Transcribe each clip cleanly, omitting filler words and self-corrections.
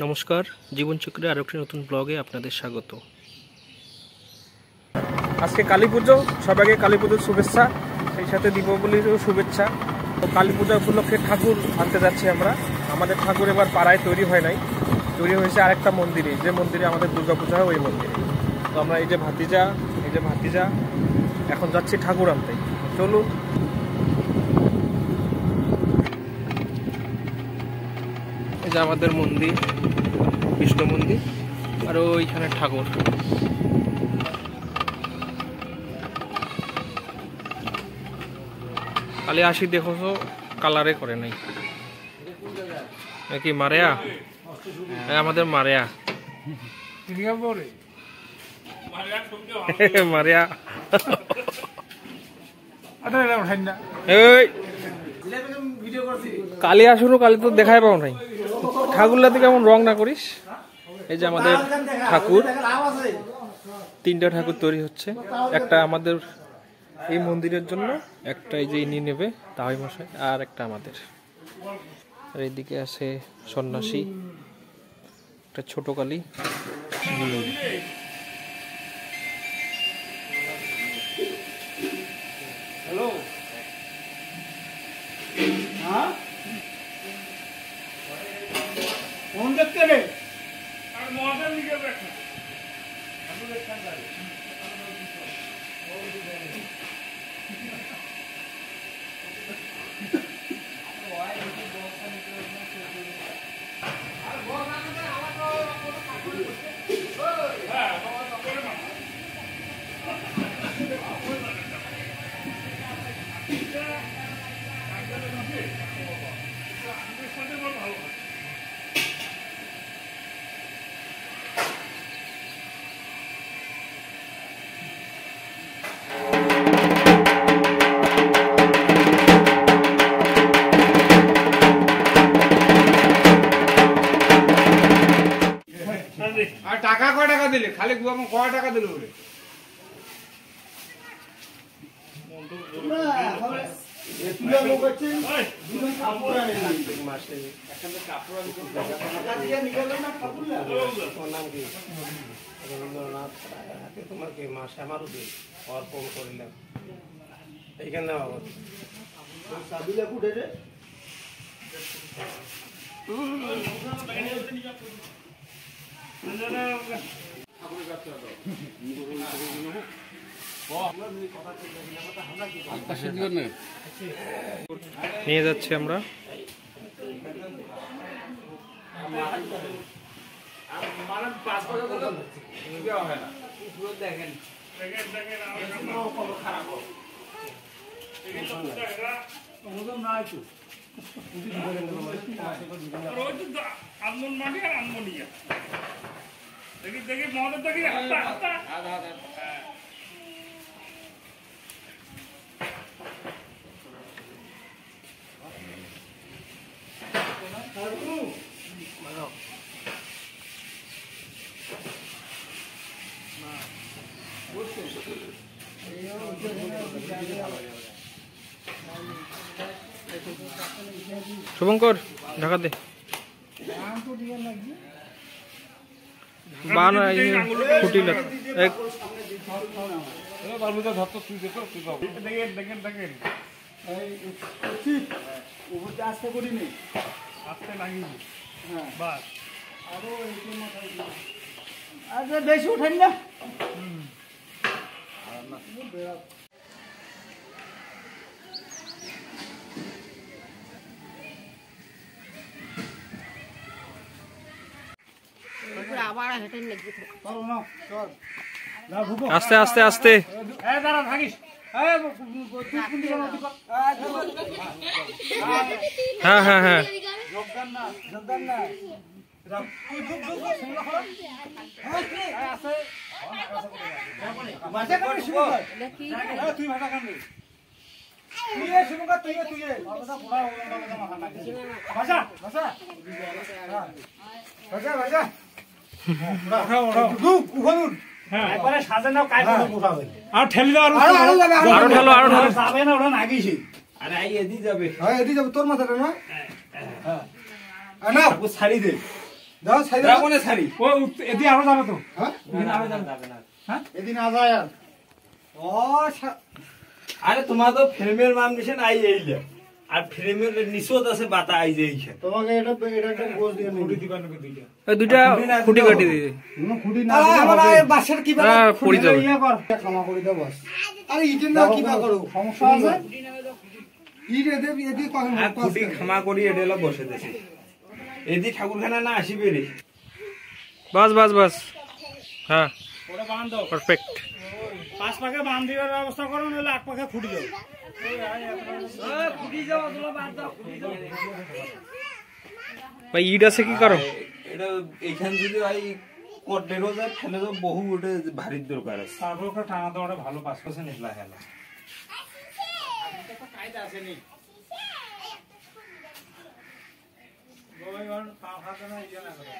নমস্কার, জীবনচক্রে আরো একটি নতুন ব্লগে আপনাদের স্বাগত। আজকে কালী পুজো, সবাইকে কালী পুজোর শুভেচ্ছা, সেই সাথে দীপাবলিরও শুভেচ্ছা। তো কালী পূজা উপলক্ষে ঠাকুর আনতে যাচ্ছি আমরা। আমাদের ঠাকুর এবার পাড়ায় তৈরি হয় নাই, তৈরি হয়েছে আরেকটা মন্দিরে, যে মন্দিরে আমাদের দুর্গাপূজা হয় ওই মন্দিরে। তো আমরা এই যে ভাতিজা এখন যাচ্ছি ঠাকুর আনতে। চলুন। এই যে আমাদের মন্দির, বিষ্ণু মন্দির, আর ওইখানে ঠাকুর। কালি আসি দেখো তো কালারে করে নাই নাকি মারেয়া, আমাদের মারেয়া মারেয়া কালি আসুন, কালি তো দেখাই পাও নাই। ঠাকুরলাতে কেমন রং না করিস। এই যে আমাদের ঠাকুর, তিনটা ঠাকুর তৈরি হচ্ছে, একটা আমাদের এই মন্দিরের জন্য, একটা এই যে ইনি নেবে তাই মশাই, আর একটা আমাদের। আর এইদিকে আছে সন্ন্যাসী, একটা ছোট কালী। হ্যালো, হ্যাঁ কোন দেখতে রে? আর মহাদেব লিখে রাখো। আমি দেখতাম গাড়ি। আর টাকা কয় টাকা দিলে? খালি গুয়াম কয় টাকা দিলে বলে? এতুলা লোক আছে, দুজন কাপড় আনে না মাসে। একটা কাপড় আনি টাকা দিয়ে নিকলে না কাপড়লা। ওর নাম কি? রবীন্দ্রনাথ রায়। তোমার কি মাসে আমারও দিন অর্পণ করিলাম এইখানে বাবা। ওই সাবিলা কুটে রে নিয়ে যাচ্ছি আমরা। দেখি মহাদেব দেখি শুভঙ্কর ঢাকা দে ফুটিল আস্তে করিনি, আস্তে লাগিয়ে বাস আরো বেশি উঠেন না। আস্তে আস্তে আস্তে হ্যাঁ হ্যাঁ হ্যাঁ তোর মাথাটা না ছাড়ি দে। যাও ছাড়ি যাবো না ছাড়ি ও এদি আরো যাবে তো হ্যাঁ যাবে না হ্যাঁ এদিন আ যায় আর ও আরে তোমার তো ফ্রেমের মান দিছে না এইলে আর ফ্রেমের নিচত আছে বাতা আই যে এইখানে তোমাকে এটা একটা গোল দিয়ে খুঁটি দিবা নাকি দুইটা ওই দুইটা খুঁটি কাটি দিই কোনো খুঁটি না দিলে হবে বাসের কি হ্যাঁ পড়ি যাবে ইয়া কর ক্ষমা করে দাও বস আরে ইটেন না কি বা করো সমস্যা আছে ইট এদি কখন খুঁটি ক্ষমা করি এডেলা বসে দেছে এদি ঠাকুরখানা না আসিবে রে বাস বাস বাস হ্যাঁ ওটা বাঁধ দাও পারফেক্ট পাঁচ পাকে বাঁধ দেওয়ার ব্যবস্থা করো নাহলে এক পাকে খুঁটি দাও খুঁটি যাও তোলা বাঁধ দাও ভাই ইট আছে কি করো এটা এইখান যদি ভাই কোটেরও যায় ফেলে তো বহু ওটা ভারী দরকার আছে তারপর টানা দেওয়াটা ভালো 5% হেলা হেলা কায়দা আছে নি গোয়ন পা হাতে না ইয়া না করো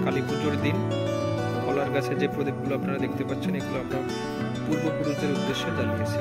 কালী পুজোর দিন কলার গাছে যে প্রদীপগুলো আপনারা দেখতে পাচ্ছেন এগুলো আমরা পূর্বপুরুষদের উদ্দেশ্যে জ্বালিয়েছি।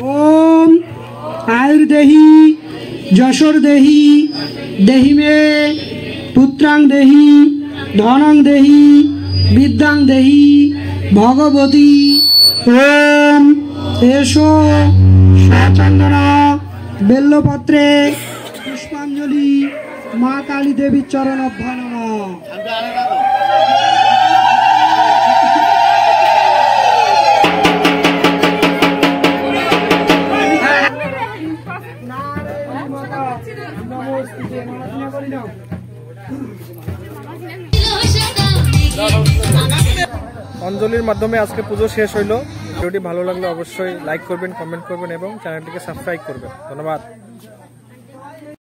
ओम आयुर्देहि যশোরদেহি দেহি মে পুত্রাং দেহি ধনং দেহি বিদ্যাং দেহি ভগবতী ওম এসো সচন্দনা বেল্লপত্রে পুষ্পাঞ্জলি মা কালী দেবীর চরণ অভ্যর্থনা। অঞ্জলির মাধ্যমে আজকে পুজো শেষ হইল। ভিডিওটি ভালো লাগলে অবশ্যই লাইক করবেন, কমেন্ট করবেন এবং চ্যানেলটিকে সাবস্ক্রাইব করবেন। ধন্যবাদ।